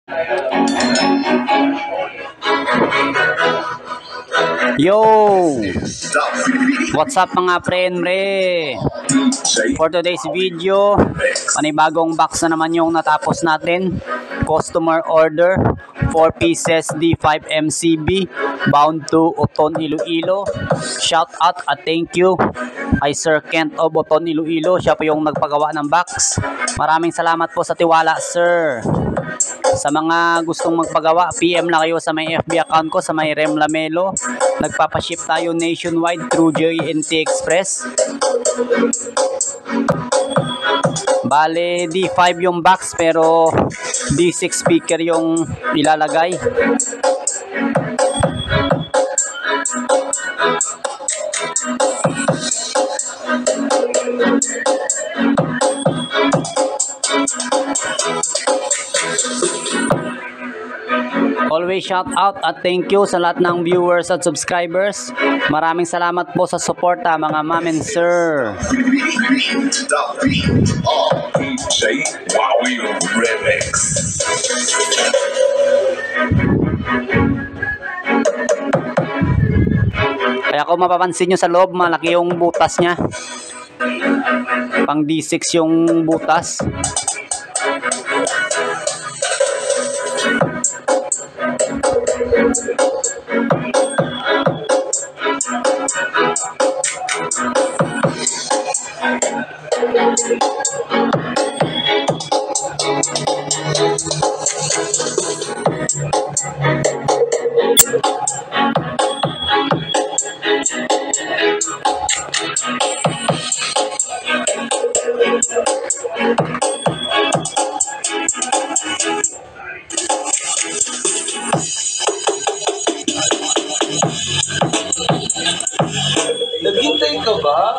Yo! What's up mga pre? For today's video, panibagong box na naman yung natapos natin. Customer order, 4 pieces D5 MCB bound to Oton, Iloilo. Shout out at thank you kay Sir Kent of Oton, Iloilo. Siya po yung nagpagawa ng box. Maraming salamat po sa tiwala, sir. Sa mga gustong magpagawa, PM na kayo sa may FB account ko, sa may Rem Lamelo. Nagpapaship tayo nationwide through JNT Express. Bale, D5 yung box pero D6 speaker yung ilalagay. Always shout out at thank you sa lahat ng viewers at subscribers. Maraming salamat po sa suporta mga ma'am and sir. Kaya kung mapapansin nyo sa loob, malaki yung butas nya. Pang D6 yung butas. Naghintay ka ba?